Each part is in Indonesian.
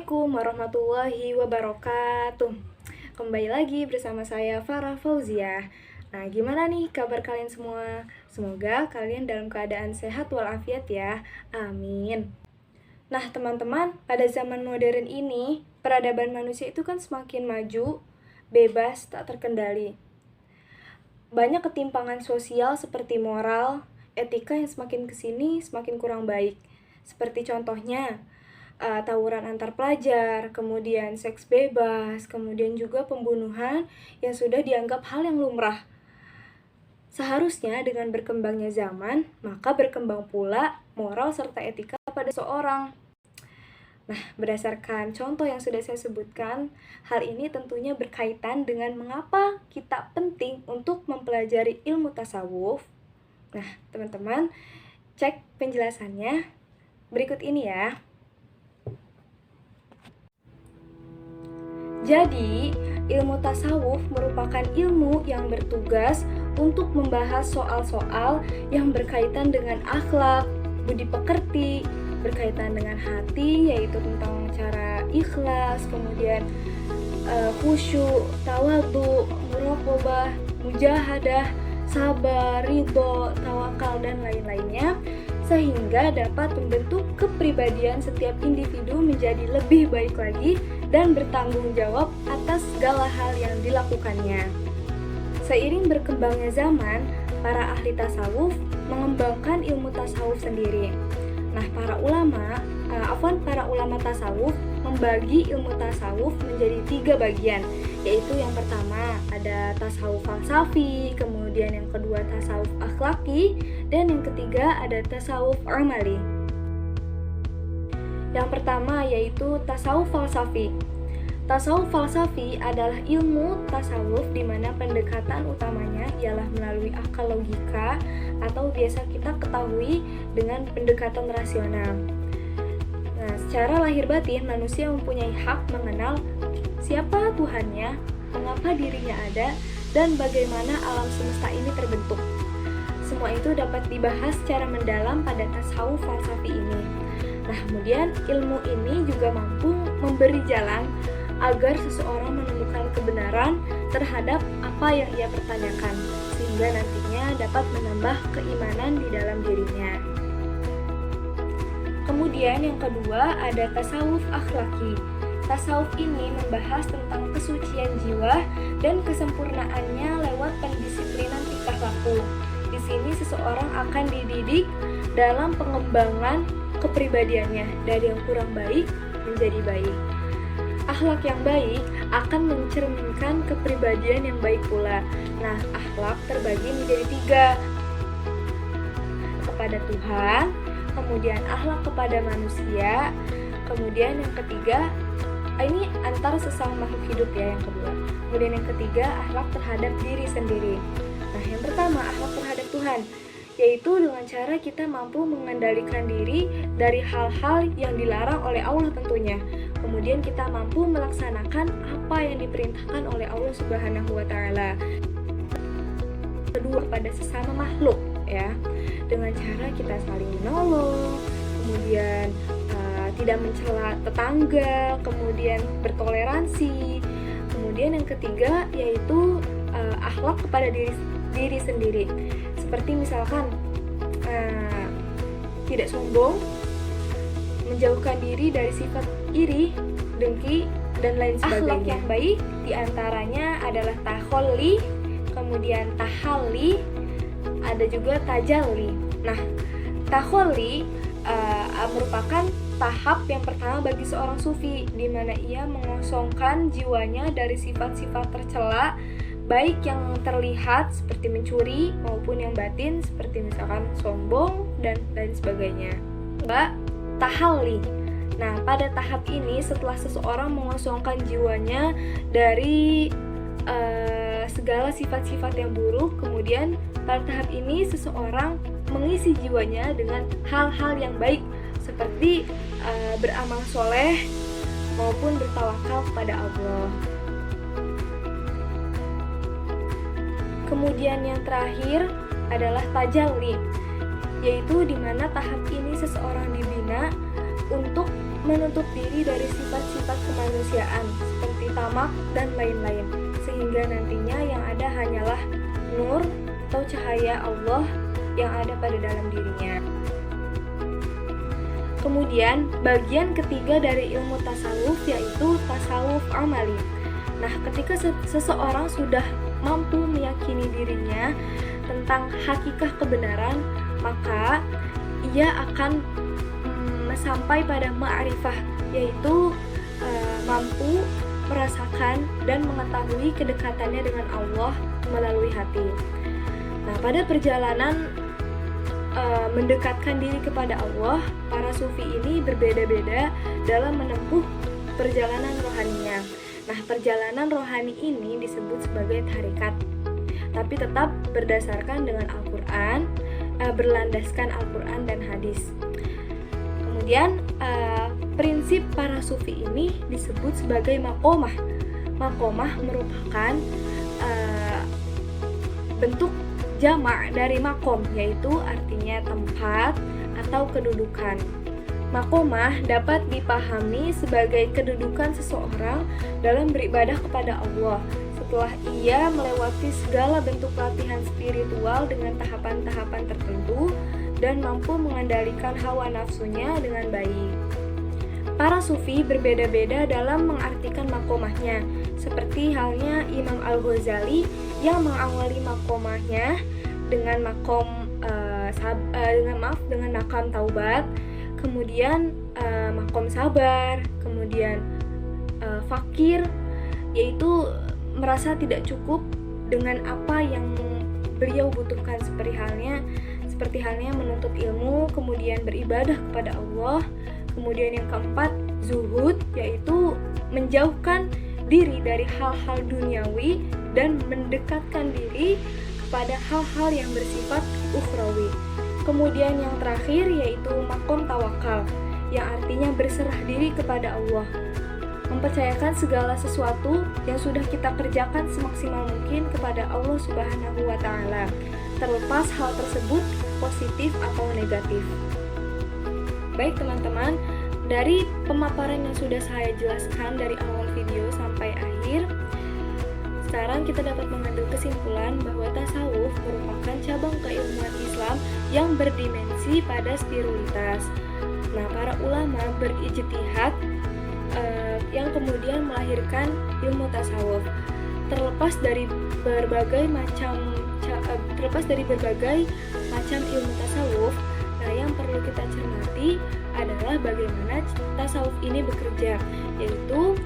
Assalamualaikum warahmatullahi wabarakatuh. Kembali lagi bersama saya Farah Fauzia. Nah, gimana nih kabar kalian semua? Semoga kalian dalam keadaan sehat walafiat ya. Amin. Nah, teman-teman, pada zaman modern ini, peradaban manusia itu kan semakin maju, bebas, tak terkendali. Banyak ketimpangan sosial seperti moral, etika yang semakin kesini semakin kurang baik. Seperti contohnya, tawuran antar pelajar, kemudian seks bebas, kemudian juga pembunuhan yang sudah dianggap hal yang lumrah. Seharusnya dengan berkembangnya zaman, maka berkembang pula moral serta etika pada seorang. Nah, berdasarkan contoh yang sudah saya sebutkan, hal ini tentunya berkaitan dengan mengapa kita penting untuk mempelajari ilmu tasawuf. Nah, teman-teman, cek penjelasannya berikut ini ya. Jadi, ilmu tasawuf merupakan ilmu yang bertugas untuk membahas soal-soal yang berkaitan dengan akhlak, budi pekerti, berkaitan dengan hati, yaitu tentang cara ikhlas, kemudian khusyuk, tawadhu, muraqabah, mujahadah, sabar, ridho, tawakal, dan lain-lainnya, sehingga dapat membentuk kepribadian setiap individu menjadi lebih baik lagi dan bertanggung jawab atas segala hal yang dilakukannya. Seiring berkembangnya zaman, para ahli tasawuf mengembangkan ilmu tasawuf sendiri. Nah, para ulama tasawuf membagi ilmu tasawuf menjadi 3 bagian, yaitu yang pertama ada tasawuf falsafi, kemudian yang kedua tasawuf akhlaki, dan yang ketiga ada tasawuf amali. Yang pertama yaitu tasawuf falsafi. Tasawuf falsafi adalah ilmu tasawuf di mana pendekatan utamanya ialah melalui akal logika atau biasa kita ketahui dengan pendekatan rasional. Nah, secara lahir batin manusia mempunyai hak mengenal siapa Tuhannya, mengapa dirinya ada, dan bagaimana alam semesta ini terbentuk. Semua itu dapat dibahas secara mendalam pada tasawuf falsafi ini. Nah, kemudian ilmu ini juga mampu memberi jalan agar seseorang menemukan kebenaran terhadap apa yang ia pertanyakan, sehingga nantinya dapat menambah keimanan di dalam dirinya. Kemudian yang kedua ada tasawuf akhlaki. Tasawuf ini membahas tentang kesucian jiwa dan kesempurnaannya lewat pendisiplinan tingkah laku. Di sini seseorang akan dididik dalam pengembangan kepribadiannya dari yang kurang baik menjadi baik. Akhlak yang baik akan mencerminkan kepribadian yang baik pula. Nah, akhlak terbagi menjadi 3. Kepada Tuhan, kemudian akhlak kepada manusia, kemudian yang ketiga, ini antar sesama makhluk hidup ya yang kedua. Kemudian yang ketiga, akhlak terhadap diri sendiri. Nah, yang pertama, akhlak terhadap Tuhan, yaitu dengan cara kita mampu mengendalikan diri dari hal-hal yang dilarang oleh Allah tentunya. Kemudian kita mampu melaksanakan apa yang diperintahkan oleh Allah Subhanahu wa taala. Kedua, pada sesama makhluk ya, dengan cara kita saling menolong, kemudian tidak mencela tetangga, kemudian bertoleransi. Kemudian yang ketiga yaitu akhlak kepada diri sendiri. Seperti misalkan tidak sombong, menjauhkan diri dari sifat iri, dengki, dan lain sebagainya. Akhlak yang baik diantaranya adalah takholli, kemudian tahalli, ada juga tajalli. Nah, takholli merupakan tahap yang pertama bagi seorang sufi, di mana ia mengosongkan jiwanya dari sifat-sifat tercela, baik yang terlihat seperti mencuri maupun yang batin seperti misalkan sombong dan lain sebagainya. Mbak, tahalli. Nah, pada tahap ini setelah seseorang mengosongkan jiwanya dari segala sifat-sifat yang buruk, kemudian pada tahap ini seseorang mengisi jiwanya dengan hal-hal yang baik seperti beramal soleh maupun bertawakal kepada Allah. Kemudian yang terakhir adalah tajalli, yaitu di mana tahap ini seseorang dibina untuk menutup diri dari sifat-sifat kemanusiaan seperti tamak dan lain-lain, sehingga nantinya yang ada hanyalah nur atau cahaya Allah yang ada pada dalam dirinya. Kemudian bagian ketiga dari ilmu tasawuf yaitu tasawuf amali. Nah, ketika seseorang sudah mampu meyakini dirinya tentang hakikat kebenaran, maka ia akan sampai pada ma'rifah, yaitu mampu merasakan dan mengetahui kedekatannya dengan Allah melalui hati. Nah, pada perjalanan mendekatkan diri kepada Allah, para sufi ini berbeda-beda dalam menempuh perjalanan rohaninya. Nah, perjalanan rohani ini disebut sebagai tarekat, tapi tetap berdasarkan dengan Al-Quran, berlandaskan Al-Quran dan hadis. Kemudian prinsip para sufi ini disebut sebagai maqomah. Maqomah merupakan bentuk jamak dari makom, yaitu artinya tempat atau kedudukan. Maqomah dapat dipahami sebagai kedudukan seseorang dalam beribadah kepada Allah setelah ia melewati segala bentuk latihan spiritual dengan tahapan-tahapan tertentu dan mampu mengendalikan hawa nafsunya dengan baik. Para sufi berbeda-beda dalam mengartikan maqomahnya, seperti halnya Imam Al-Ghazali yang mengawali maqomahnya dengan dengan makam taubat, kemudian makom sabar, kemudian fakir, yaitu merasa tidak cukup dengan apa yang beliau butuhkan, seperti halnya menuntut ilmu, kemudian beribadah kepada Allah. Kemudian yang keempat, zuhud, yaitu menjauhkan diri dari hal-hal duniawi dan mendekatkan diri kepada hal-hal yang bersifat ukhrawi. Kemudian yang terakhir yaitu makom tawakal, yang artinya berserah diri kepada Allah, mempercayakan segala sesuatu yang sudah kita kerjakan semaksimal mungkin kepada Allah Subhanahu wa Ta'ala, terlepas hal tersebut positif atau negatif. Baik teman-teman, dari pemaparan yang sudah saya jelaskan dari awal video sampai akhir, sekarang kita dapat mengambil kesimpulan bahwa tasawuf merupakan cabang keilmuan Islam yang berdimensi pada spiritualitas. Nah, para ulama berijtihad yang kemudian melahirkan ilmu tasawuf. Terlepas dari berbagai macam ilmu tasawuf, nah yang perlu kita cermati adalah bagaimana tasawuf ini bekerja, yaitu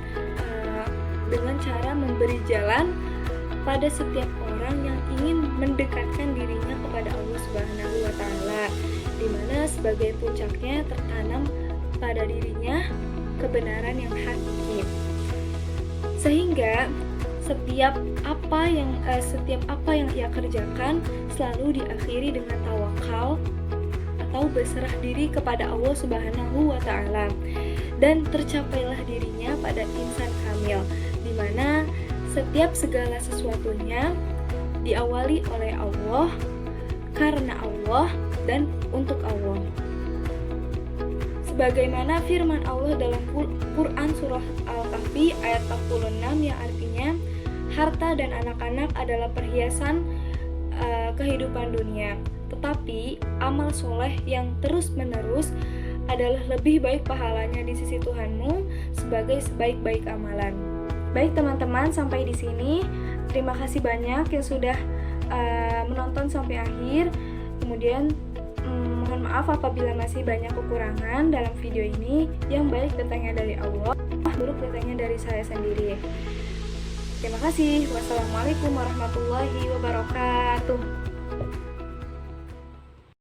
dengan cara memberi jalan pada setiap orang yang ingin mendekatkan dirinya kepada Allah Subhanahu wa Ta'ala, di mana sebagai puncaknya tertanam pada dirinya kebenaran yang hakiki. Sehingga setiap apa yang ia kerjakan selalu diakhiri dengan tawakal atau berserah diri kepada Allah Subhanahu wa Ta'ala, dan tercapailah dirinya pada insan kamil, di mana setiap segala sesuatunya diawali oleh Allah, karena Allah, dan untuk Allah. Sebagaimana firman Allah dalam Quran surah Al-Kahfi ayat 46 yang artinya, harta dan anak-anak adalah perhiasan kehidupan dunia, tetapi amal soleh yang terus-menerus adalah lebih baik pahalanya di sisi Tuhanmu sebagai sebaik-baik amalan. Baik teman-teman, sampai di sini. Terima kasih banyak yang sudah menonton sampai akhir. Kemudian mohon maaf apabila masih banyak kekurangan dalam video ini. Yang baik datangnya dari Allah, buruk datangnya dari saya sendiri. Terima kasih. Wassalamualaikum warahmatullahi wabarakatuh.